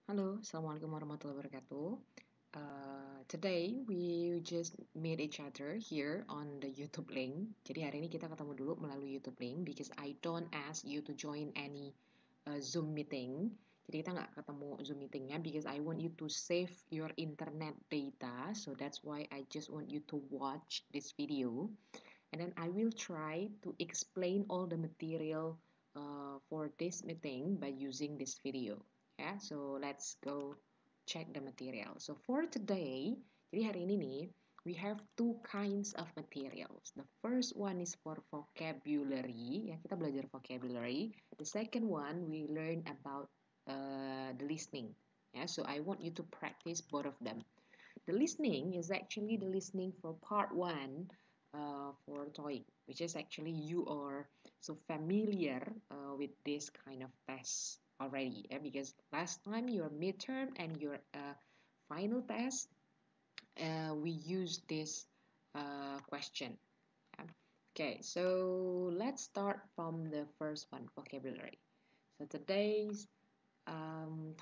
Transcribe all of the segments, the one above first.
Halo, Assalamualaikum warahmatullahi wabarakatuh. Today we just meet each other here on the YouTube link. Jadi hari ini kita ketemu dulu melalui YouTube link because I don't ask you to join any Zoom meeting. Jadi kita nggak ketemu Zoom meetingnya because I want you to save your internet data. So that's why I just want you to watch this video. And then I will try to explain all the material for this meeting by using this video. Yeah, so let's go check the material. So for today, jadi hari ini nih, we have two kinds of materials. The first one is for vocabulary, ya kita belajar vocabulary. The second one we learn about the listening. Yeah, so I want you to practice both of them. The listening is actually the listening for part one for TOEIC, which is actually you are so familiar with this kind of test already, because last time your midterm and your final test, we used this question. Yeah. Okay, so let's start from the first one, vocabulary. So today's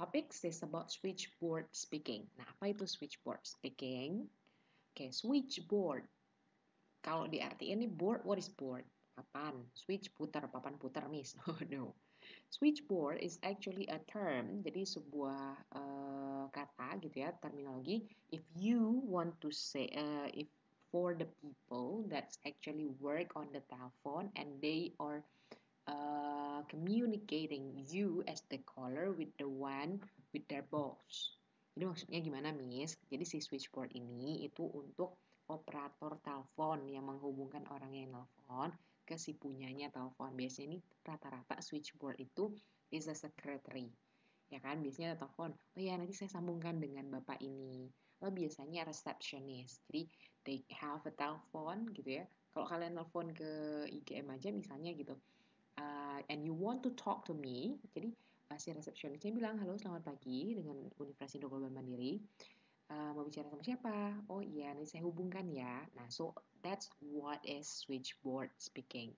topics is about switchboard speaking. Nah, apa itu switchboard speaking? Oke, switchboard. Kalau diartiin nih board, what is board? Papan. Switch putar, papan putar, miss. Oh no. Switchboard is actually a term, jadi sebuah kata gitu ya, terminologi. If you want to say, if for the people that actually work on the telephone and they are communicating you as the caller with the one with their boss. Jadi maksudnya gimana, Miss? Jadi si switchboard ini itu untuk operator telepon yang menghubungkan orang yang nelfon ke si punyanya telepon. Biasanya ini rata-rata switchboard itu is a secretary. Ya kan, biasanya ada telepon. Oh ya, nanti saya sambungkan dengan bapak ini. Oh, biasanya receptionist. Jadi they have a telephone gitu ya. Kalau kalian nelfon ke IGM aja misalnya gitu, and you want to talk to me, jadi si resepsionisnya bilang, halo selamat pagi dengan Universitas Indo Global Mandiri, mau bicara sama siapa? Oh iya, nanti saya hubungkan ya. Nah, so that's what is switchboard speaking.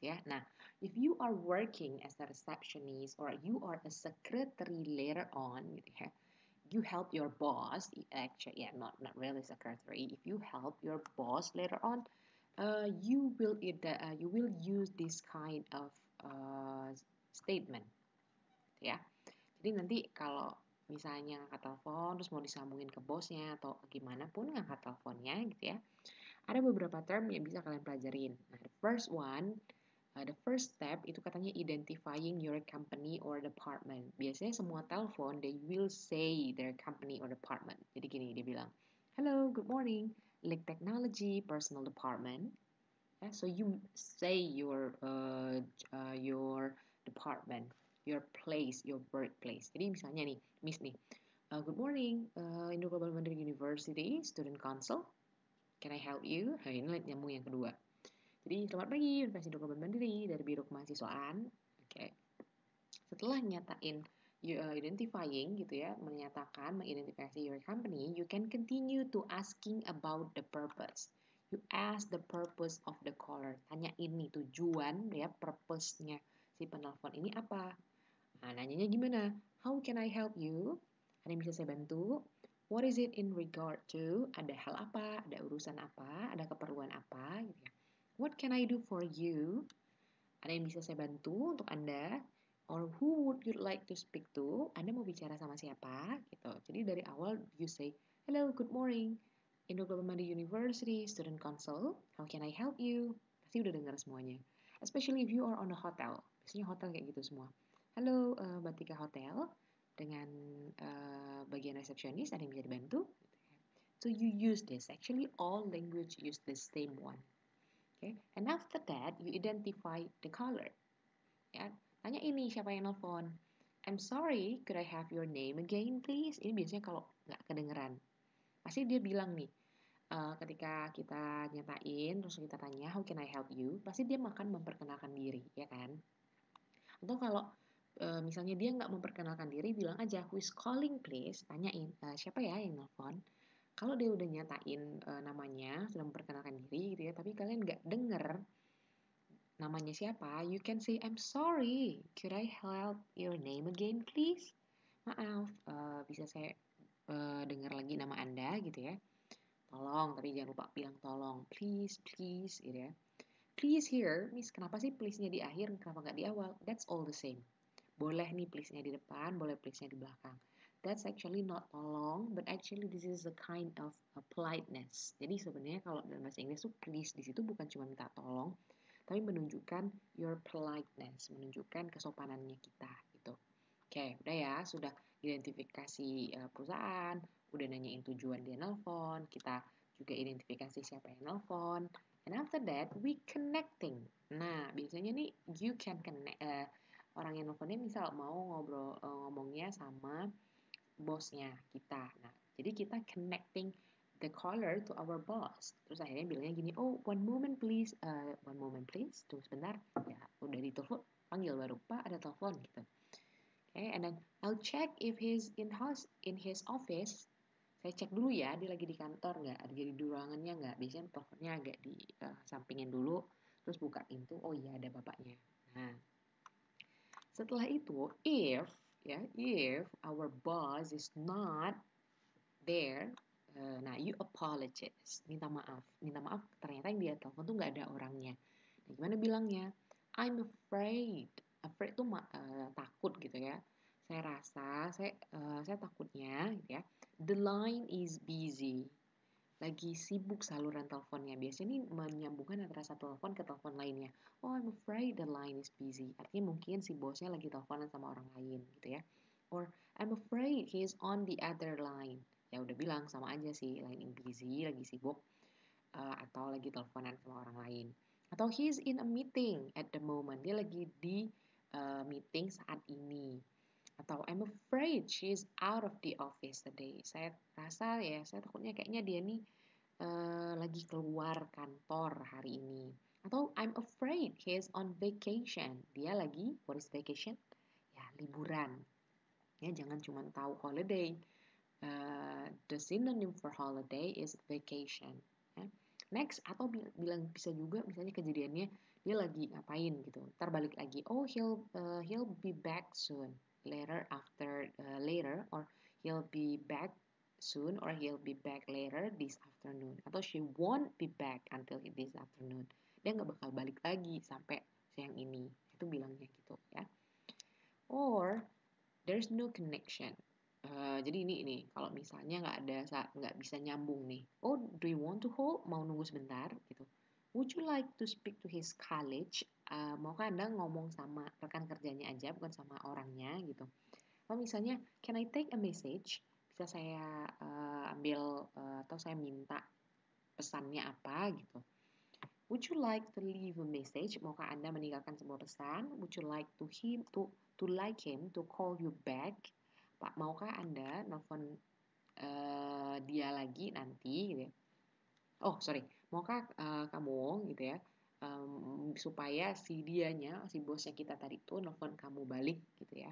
Ya, nah, if you are working as a receptionist or you are a secretary later on, gitu ya, you help your boss, actually, yeah, not really secretary. If you help your boss later on, you will use this kind of statement, ya. Jadi nanti kalau misalnya ngangkat telepon terus mau disambungin ke bosnya atau gimana pun ngangkat teleponnya gitu ya. Ada beberapa term yang bisa kalian pelajarin. Nah, the first step itu katanya identifying your company or department. Biasanya semua telepon they will say their company or department. Jadi gini dia bilang, hello, good morning, Link Technology Personal Department. Yeah, so you say your department, your place, your workplace. Jadi misalnya nih, Miss nih, good morning, Indo Global Mandiri University Student Council. Can I help you? Nah, ini nyambung yang kedua. Jadi selamat pagi, Universitas Indo Global Mandiri dari Biro Kemahasiswaan. Oke. Setelah nyatain identifying gitu ya, mengidentifikasi your company, you can continue to asking about the purpose. You ask the purpose of the caller. Tanya ini tujuan ya, purpose-nya si penelpon ini apa. Nah, nanyanya gimana? How can I help you? Ada yang bisa saya bantu? What is it in regard to? Ada hal apa? Ada urusan apa? Ada keperluan apa? Gitu ya. What can I do for you? Ada yang bisa saya bantu untuk Anda? Or who would you like to speak to? Anda mau bicara sama siapa? Gitu. Jadi dari awal you say, hello, good morning. Indo Global Mandiri University Student Council. How can I help you? Pasti udah dengar semuanya. Especially if you are on a hotel. Biasanya hotel kayak gitu semua. Halo, Batika Hotel. Dengan bagian resepsionis, ada yang bisa dibantu? So you use this. Actually, all language use the same one. Okay? And after that, you identify the caller. Ya, tanya ini siapa yang nelfon. I'm sorry, could I have your name again, please? Ini biasanya kalau nggak kedengeran. Pasti dia bilang nih, ketika kita nyatain, terus kita tanya, how can I help you? Pasti dia akan memperkenalkan diri, ya kan? Atau kalau misalnya dia nggak memperkenalkan diri, bilang aja, who is calling please? Tanyain, siapa ya yang nelfon? Kalau dia udah nyatain namanya, sudah memperkenalkan diri gitu ya, tapi kalian nggak denger namanya siapa, you can say, I'm sorry, could I help your name again please? maaf, bisa saya dengar lagi nama Anda gitu ya. Tolong, tapi jangan lupa bilang tolong, please, please, gitu ya. Please here, Miss, kenapa sih please-nya di akhir, kenapa nggak di awal? That's all the same. Boleh nih please-nya di depan, boleh please-nya di belakang. That's actually not tolong, but actually this is a kind of a politeness. Jadi sebenarnya kalau dalam bahasa Inggris tuh please di situ bukan cuma minta tolong, tapi menunjukkan your politeness, menunjukkan kesopanannya kita gitu. Oke, udah ya, sudah identifikasi perusahaan, udah nanyain tujuan dia nelpon, kita juga identifikasi siapa yang nelpon, and after that we connecting. Nah, biasanya nih you can connect, orang yang nelfonnya misal mau ngobrol ngomongnya sama bosnya kita. Nah, jadi kita connecting the caller to our boss. Terus akhirnya bilangnya gini, oh one moment please, tunggu sebentar. Ya, udah ditelepon, panggil baru, Pak ada telepon gitu. Okay, and then I'll check if he's in his office. Saya cek dulu ya, dia lagi di kantor nggak, ada jadi di ruangannya nggak. Biasanya teleponnya agak di sampingin dulu, terus buka pintu, oh iya ada bapaknya. Nah, setelah itu, if our boss is not there, nah you apologize, minta maaf ternyata yang dia telepon tuh nggak ada orangnya. Nah, gimana bilangnya? I'm afraid tuh takut gitu ya. Saya takutnya gitu ya, the line is busy, lagi sibuk saluran teleponnya. Biasanya ini menyambungkan antara satu telepon ke telepon lainnya. Oh, I'm afraid the line is busy. Artinya mungkin si bosnya lagi teleponan sama orang lain gitu ya. Or I'm afraid he is on the other line. Ya udah bilang sama aja sih, line in busy, lagi sibuk atau lagi teleponan sama orang lain. Atau he is in a meeting at the moment. Dia lagi di meeting saat ini. Atau I'm afraid she's out of the office today. Saya takutnya kayaknya dia nih lagi keluar kantor hari ini. Atau I'm afraid he's on vacation. Dia lagi, what is vacation? Ya, liburan. Ya, jangan cuma tahu holiday. The synonym for holiday is vacation. Ya. Next, atau bilang bisa juga misalnya kejadiannya dia lagi ngapain gitu. Ntar balik lagi, oh he'll be back soon. Later or he'll be back soon or he'll be back later this afternoon, atau she won't be back until this afternoon. Dia nggak bakal balik lagi sampai siang ini. Itu bilangnya gitu ya. Or there's no connection. Jadi ini kalau misalnya nggak bisa nyambung nih. Oh, do you want to hold? Mau nunggu sebentar gitu. Would you like to speak to his colleague? Maukah Anda ngomong sama rekan kerjanya aja, bukan sama orangnya gitu. Kalau misalnya, can I take a message? Bisa saya ambil atau saya minta pesannya apa gitu. Would you like to leave a message? Maukah Anda meninggalkan sebuah pesan? Would you like to like him to call you back? Pak, maukah Anda nelfon dia lagi nanti gitu ya? Oh, sorry. Maukah kamu gitu ya supaya si bosnya kita tadi tuh nelfon kamu balik gitu ya.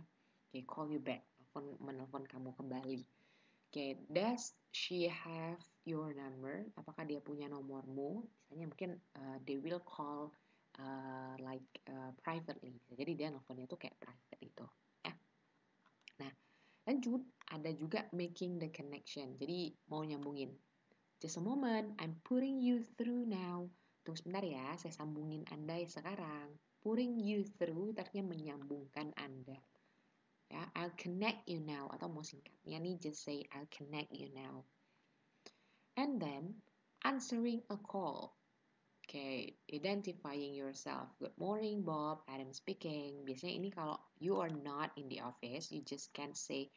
Okay, call you back. Menelpon kamu kembali. Okay, does she have your number? Apakah dia punya nomormu? Misalnya mungkin they will call privately. Jadi dia nelfonnya tuh kayak private itu. Ya. Nah, lanjut ada juga making the connection. Jadi mau nyambungin. Just a moment, I'm putting you through now. Tunggu sebentar ya, saya sambungin Anda sekarang. Putting you through artinya menyambungkan Anda. Ya, I'll connect you now. Atau mau singkatnya nih, just say I'll connect you now. And then answering a call. Okay, identifying yourself. Good morning, Bob. Adam speaking. Biasanya ini kalau you are not in the office, you just can't say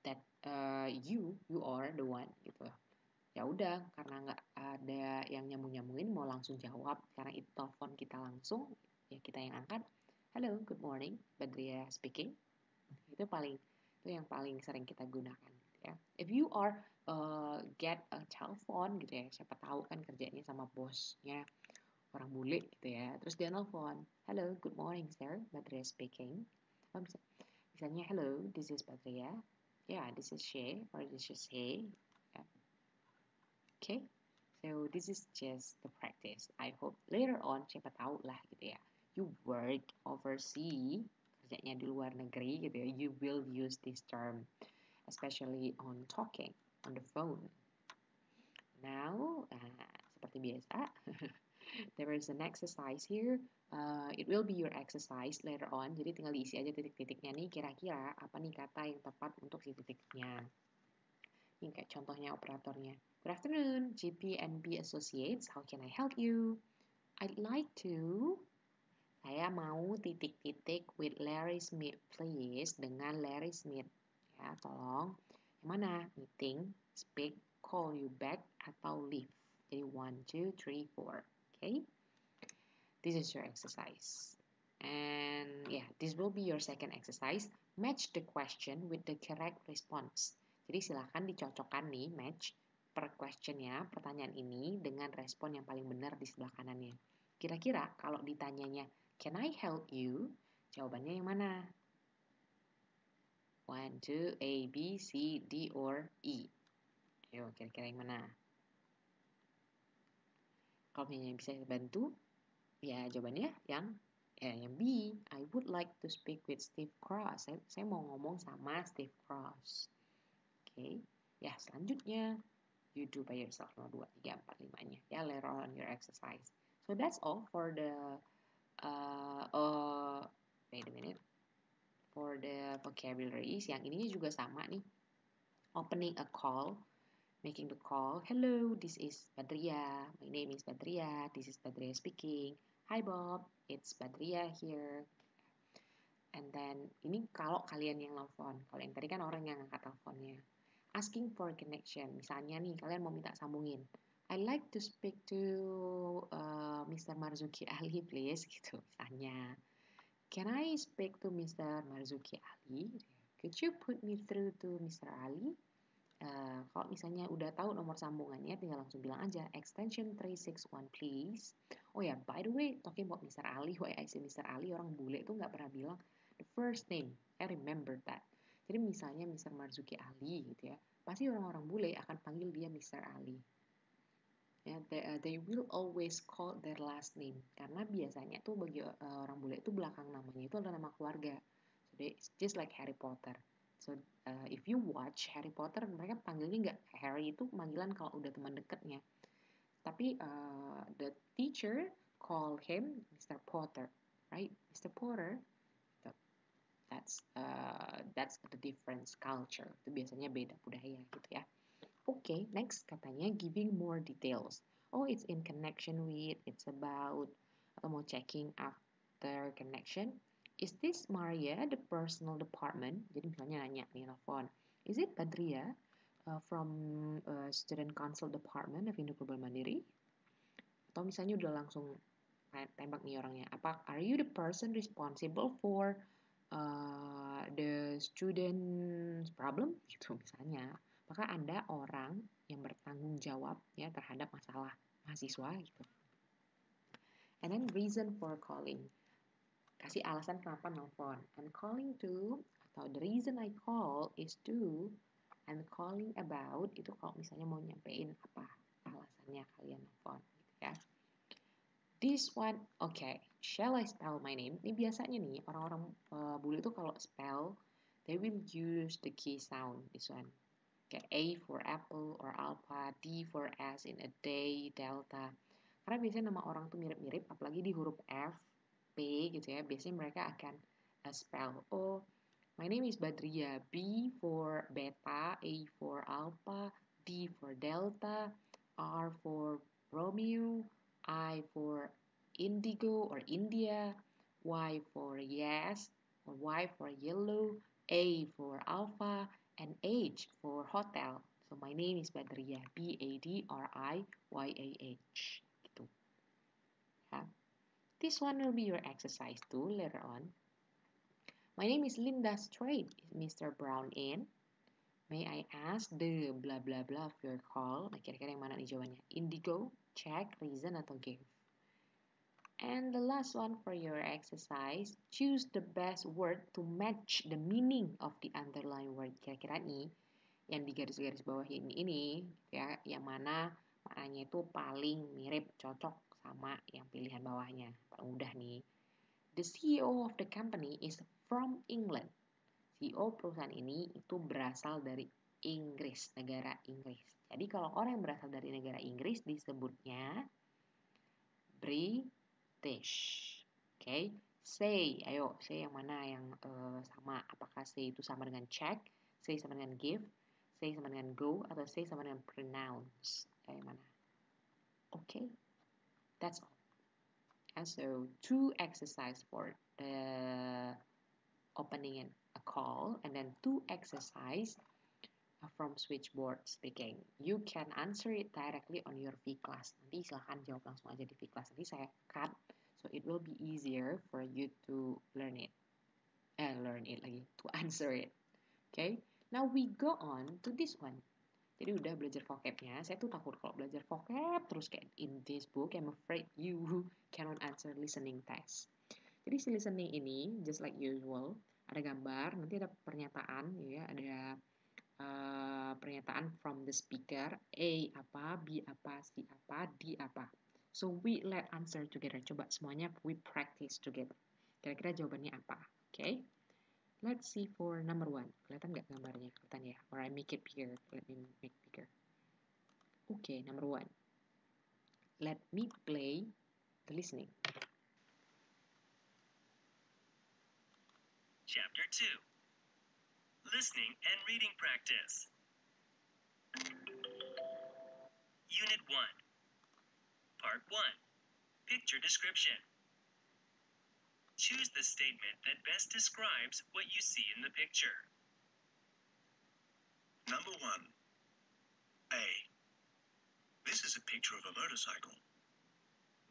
that you are the one gitu. Ya udah, karena nggak ada yang nyambung-nyambungin, mau langsung jawab karena itu telepon kita langsung, ya kita yang angkat. Hello, good morning, Badria speaking. Itu yang paling sering kita gunakan gitu ya. If you are get a telephone gitu ya, siapa tahu kan kerjanya sama bosnya orang bule gitu ya, terus dia nelfon, hello good morning sir, Badria speaking. Misalnya hello, this is Badria, yeah this is Shay or this is Hey, yeah. Okay, so this is just the practice. I hope later on siapa tahu lah gitu ya, you work overseas, kerjanya di luar negeri gitu ya, you will use this term, especially on talking on the phone. Now, seperti biasa, there is an exercise here. It will be your exercise later on. Jadi tinggal diisi aja titik-titiknya nih. Kira-kira apa nih kata yang tepat untuk si titiknya. Ini kayak contohnya operatornya. Good afternoon, GP&B Associates. How can I help you? I'd like to. Saya mau titik-titik with Larry Smith, please. Dengan Larry Smith. Ya, tolong. Yang mana? Meeting, speak, call you back, atau leave. Jadi 1, 2, 3, 4. Okay? This is your exercise. And yeah, this will be your second exercise. Match the question with the correct response. Jadi silakan dicocokkan nih, match per questionnya, pertanyaan ini dengan respon yang paling benar di sebelah kanannya. Kira-kira kalau ditanyanya, can I help you? Jawabannya yang mana? 1, 2, A, B, C, D, or E. Ayo, kira-kira yang mana? Kalau misalnya bisa bantu, ya jawabannya yang B. I would like to speak with Steve Cross. Saya mau ngomong sama Steve Cross. Okay. Ya, selanjutnya you do by yourself. 2, 3, 4, 5-nya. Ya, later on your exercise. So that's all for the wait a minute. For the vocabularies. Yang ininya juga sama nih. Opening a call. Making the call. Hello, this is Badria. My name is Badria. This is Badria speaking. Hi Bob, it's Badria here. And then ini kalau kalian yang nelfon. Kalau yang tadi kan orang yang angkat teleponnya. Asking for connection. Misalnya nih, kalian mau minta sambungin. I'd like to speak to Mr. Marzuki Ali, please. Gitu, misalnya. Can I speak to Mr. Marzuki Ali? Could you put me through to Mr. Ali? Kalau misalnya udah tahu nomor sambungannya, tinggal langsung bilang aja extension 361 please. Oh ya, by the way, talking about Mr. Ali, why I say Mr. Ali, orang bule itu nggak pernah bilang the first name. I remember that. Jadi misalnya Mr. Marzuki Ali gitu ya, pasti orang-orang bule akan panggil dia Mr. Ali. Ya, they will always call their last name karena biasanya tuh bagi orang bule itu belakang namanya itu adalah nama keluarga. So it's just like Harry Potter. So if you watch Harry Potter, mereka panggilnya nggak Harry, itu panggilan kalau udah teman dekatnya. Tapi the teacher call him Mr. Potter, right? Mr. Potter. That's the difference culture. Itu biasanya beda budaya gitu ya. Okay, next katanya giving more details. Oh, it's in connection with, it's about, atau mau checking after connection. Is this Maria, the personal department? Jadi misalnya nanya nih telepon. Is it Badria from student council department of Indo Global Mandiri? Atau misalnya udah langsung tembak nih orangnya. Apa, are you the person responsible for the student's problem? Gitu misalnya. Maka Anda orang yang bertanggung jawab ya terhadap masalah mahasiswa gitu. And then reason for calling. Kasih alasan kenapa nelfon. I'm calling to, atau the reason I call is to, I'm calling about, itu kalau misalnya mau nyampein apa alasannya kalian nelfon gitu ya. This one, okay, shall I spell my name? Ini biasanya nih orang-orang bule itu kalau spell, they will use the key sound, this one. Kayak A for apple or alpha, D for S in a day, delta. Karena biasanya nama orang tuh mirip-mirip, apalagi di huruf F, P gitu ya. Biasanya mereka akan spell, oh, my name is Badria. B for beta, A for alpha, D for delta, R for Romeo, I for indigo or India, Y for yes, or Y for yellow, A for alpha, and H for hotel. So my name is Badria, Badriah. Gitu. Ya. This one will be your exercise too later on. My name is Linda Strait. Is Mr. Brown in? May I ask the blah blah blah of your call? Nah, kira-kira yang mana nih jawabannya? Indigo, check, reason, atau give? And the last one for your exercise, choose the best word to match the meaning of the underlying word. Kira-kira nih, yang di garis-garis bawah ini ya, yang mana maknanya itu paling mirip, cocok sama yang pilihan bawahnya. Paling mudah nih. The CEO of the company is from England. CEO perusahaan ini itu berasal dari Inggris, negara Inggris. Jadi kalau orang yang berasal dari negara Inggris disebutnya British. Okay? Say, ayo, say yang mana yang sama. Apakah say itu sama dengan check, say sama dengan give, say sama dengan go, atau say sama dengan pronounce. Kayak mana? Okay? That's all. And so, 2 exercise for the opening a call, and then 2 exercise from switchboard speaking. You can answer it directly on your V class. Nanti silahkan jawab langsung aja di V class. Nanti saya cut, so it will be easier for you to learn it. To answer it. Okay? Now we go on to this one. Jadi udah belajar vocabnya. Saya tuh takut kalau belajar vocab terus kayak in this book. I'm afraid you cannot answer listening test. Jadi si listening ini, just like usual, ada gambar, nanti ada pernyataan, ya, ada pernyataan from the speaker, A apa, B apa, C apa, D apa. So we let answer together. Coba semuanya we practice together. Kira-kira jawabannya apa? Okay? Let's see for number 1. Kelihatan nggak gambarnya? Kelihatan ya? Or I make it bigger. Let me make bigger. Okay, number 1. Let me play the listening. Chapter 2. Listening and Reading Practice. Unit 1. Part 1. Picture Description. Choose the statement that best describes what you see in the picture. Number 1. A. This is a picture of a motorcycle.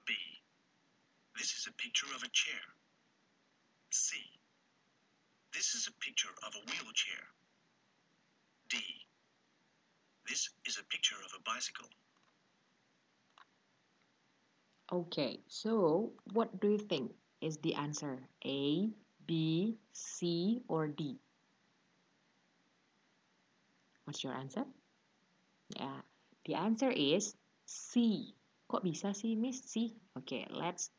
B. This is a picture of a chair. C. This is a picture of a wheelchair. D. This is a picture of a bicycle. Okay, so what do you think is the answer? A, B, C, or D? What's your answer? Yeah, the answer is C. Kok bisa sih, Miss? C? Okay, let's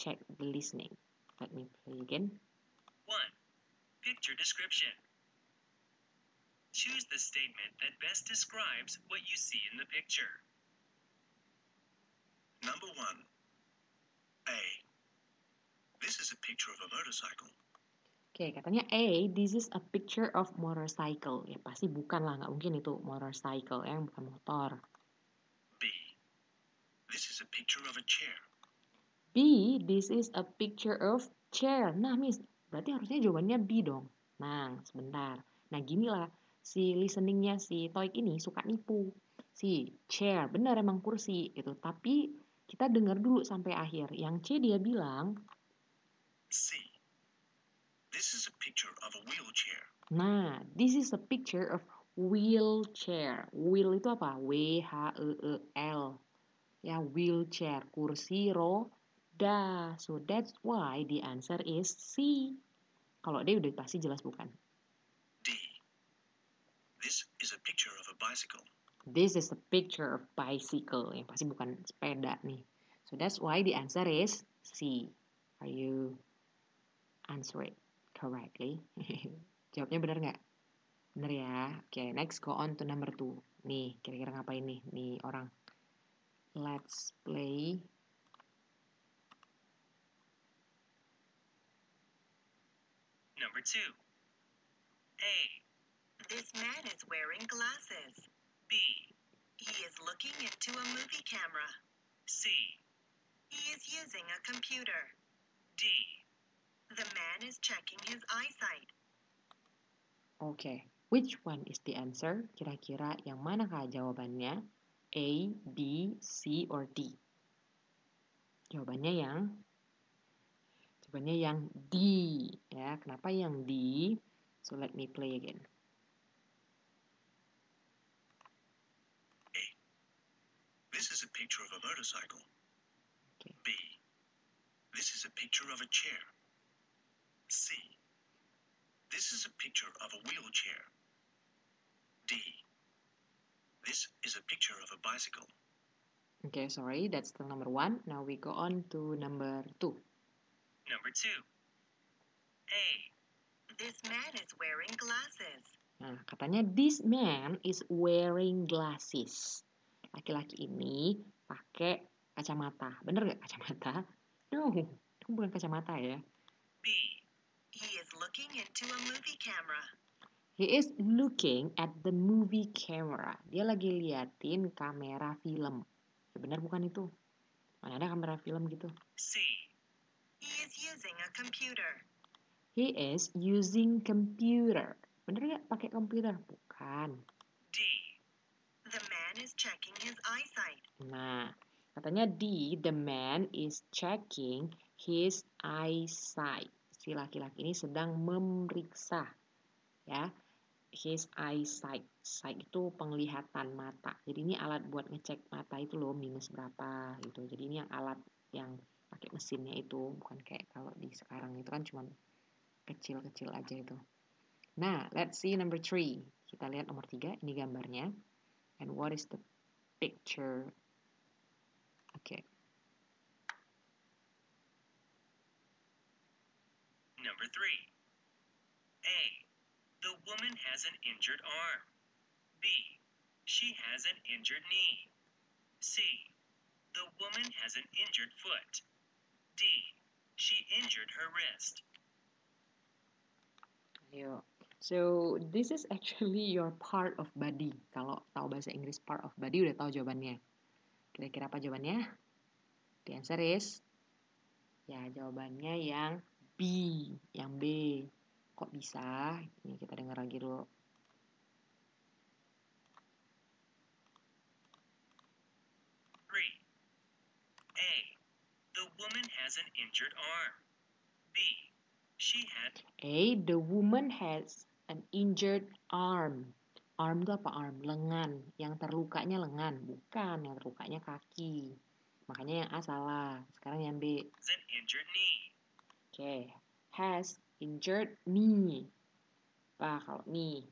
check the listening. Let me play again. 1. Picture Description. Choose the statement that best describes what you see in the picture. Number 1. A. This is a picture of a motorcycle. Oke, katanya A, this is a picture of motorcycle. Ya pasti bukan lah, nggak mungkin itu motorcycle, ya, bukan motor. B. This is a picture of a chair. B, this is a picture of chair. Nah, Miss, berarti harusnya jawabannya B dong. Nah, sebentar. Nah, gini lah, si listeningnya si Toik ini suka nipu. Si chair, benar emang kursi gitu. Tapi kita dengar dulu sampai akhir. Yang C dia bilang, C. This is a picture of a wheelchair. nah, this is a picture of wheelchair. Wheel itu apa? W-H-E-E-L. Ya, wheelchair, kursi roda. So that's why the answer is C. Kalau D udah pasti jelas bukan. D. This is a picture of a bicycle. This is a picture of bicycle. Yang pasti bukan sepeda nih. So that's why the answer is C. Are you answer it correctly? Jawabnya benar nggak? Benar ya. Oke, next go on to number 2. Nih, kira-kira ngapain nih? Nih orang. Let's play. Number 2. A. This man is wearing glasses. B. He is looking into a movie camera. C. He is using a computer. D. The man is checking his eyesight. Okay, which one is the answer? Kira-kira yang manakah jawabannya? A, B, C, or D? Jawabannya yang D. Ya, kenapa yang D? So let me play again. A. This is a picture of a motorcycle. Okay. B. This is a picture of a chair. C. This is a picture of a wheelchair. D. This is a picture of a bicycle. Okay, sorry, that's still number 1. Now we go on to number 2. Number 2. A. This man is wearing glasses. Nah, katanya this man is wearing glasses. Laki-laki ini pakai kacamata. Bener nggak kacamata? No, itu bukan kacamata ya. B. He is looking into a movie camera. He is looking at the movie camera. Dia lagi liatin kamera film. Ya benar bukan itu? Mana ada kamera film gitu? C. He is using a computer. He is using computer. Bener nggak pakai komputer? Bukan. D. The man is checking his eyesight. Nah, katanya the man is checking his eyesight. Si laki-laki ini sedang memeriksa, ya, his eyesight. Sight itu penglihatan mata. Jadi ini alat buat ngecek mata itu loh, minus berapa gitu. Jadi ini yang alat yang pakai mesinnya itu, bukan kayak kalau di sekarang itu kan cuma kecil-kecil aja itu. Nah, let's see number 3. Kita lihat nomor 3, ini gambarnya. And what is the picture? Okay. Number 3. A. The woman has an injured arm. B. She has an injured knee. C. The woman has an injured foot. D. She injured her wrist. Ayo. So, this is actually your part of body. Kalau tahu bahasa Inggris part of body udah tahu jawabannya. Kira-kira apa jawabannya? The answer is, ya jawabannya yang B, yang B. Kok bisa? Ini kita dengar lagi dulu. A. The woman has an injured arm. B. She had. A. The woman has an injured arm. Arm itu apa? Arm, lengan. Yang terlukanya lengan, bukan. Yang terlukanya kaki. Makanya yang A salah. Sekarang yang B. Has an injured knee. Oke. Has injured knee. Apa kalau knee?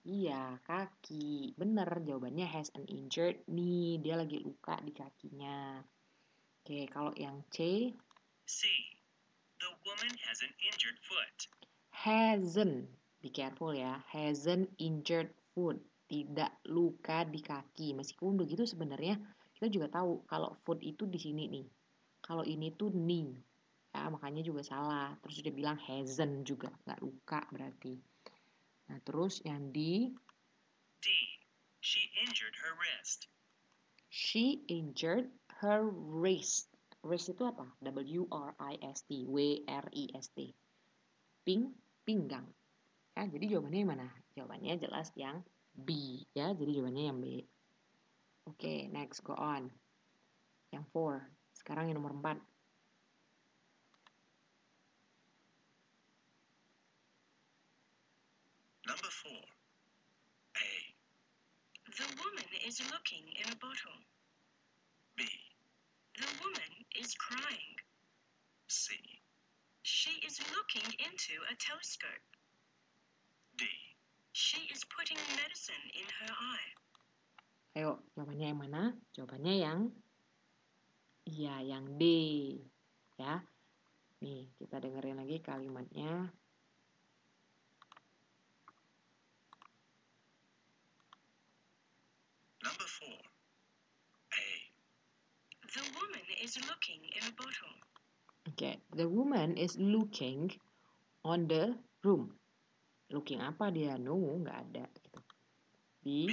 Iya, kaki. Bener, jawabannya has an injured knee. Dia lagi luka di kakinya. Oke, kalau yang C, C. The woman has an injured foot. hasn't. Be careful ya. Hasn't injured foot. Tidak luka di kaki. Meskipun begitu sebenarnya kita juga tahu kalau foot itu di sini nih. Kalau ini tuh knee. Ya, makanya juga salah. Terus dia bilang hasn't juga. Nggak luka berarti. Nah, terus yang D. D. She injured her wrist. She injured her wrist. Wrist itu apa? W-R-I-S-T. W-R-I-S-T. Pinggang. Ya, jadi jawabannya yang mana? Jawabannya jelas yang B. Ya, jadi jawabannya yang B. Oke, next, go on. Yang 4. Sekarang yang nomor 4. Number 4. A. The woman is looking in a bottle. B. The woman is crying. C. She is looking into a telescope. D. She is putting medicine in her eye. Ayo, jawabannya yang mana? Jawabannya yang yang D. Ya. Nih, kita dengerin lagi kalimatnya. Number 4. A. The woman is looking in a bottle. Oke, the woman is looking on the room. Looking apa dia? No, nggak ada. Gitu. B. B.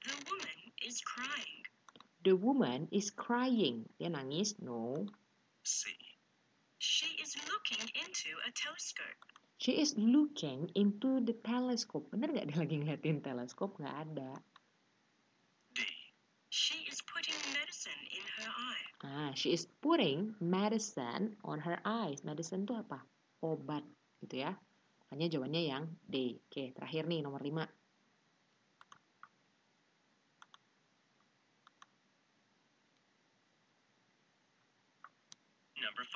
The woman is crying. The woman is crying. Dia nangis? No. C. She is looking into a telescope. She is looking into the telescope. Bener nggak dia lagi ngeliatin teleskop? Nggak ada. D. She is putting medicine in her eye. She is putting medicine on her eyes. Medicine itu apa? Obat, gitu ya. Makanya jawabannya yang D. Oke, terakhir nih, nomor 5. Number 5.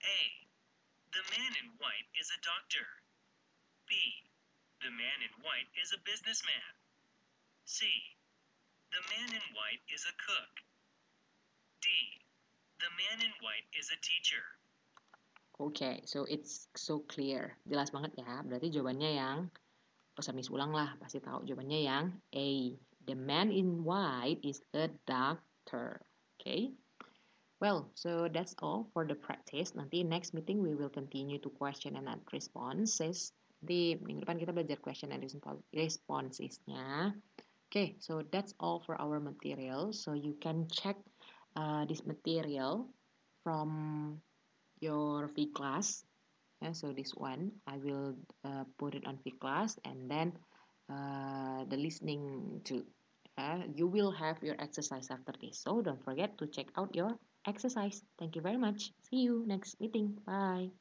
A. The man in white is a doctor. B. The man in white is a businessman. C. The man in white is a cook. D. The man in white is a teacher. Okay, so it's so clear. Jelas banget ya. Berarti jawabannya yang, usah miss ulang lah, pasti tahu jawabannya yang A. The man in white is a doctor. Okay. Well, so that's all for the practice. Nanti next meeting we will continue to question and responses. Di minggu depan kita belajar question and responsesnya. Okay, so that's all for our material. So you can check this material from your V class. So this one I will put it on V class, and then the listening too. You will have your exercise after this, so don't forget to check out your exercise. Thank you very much. See you next meeting. Bye.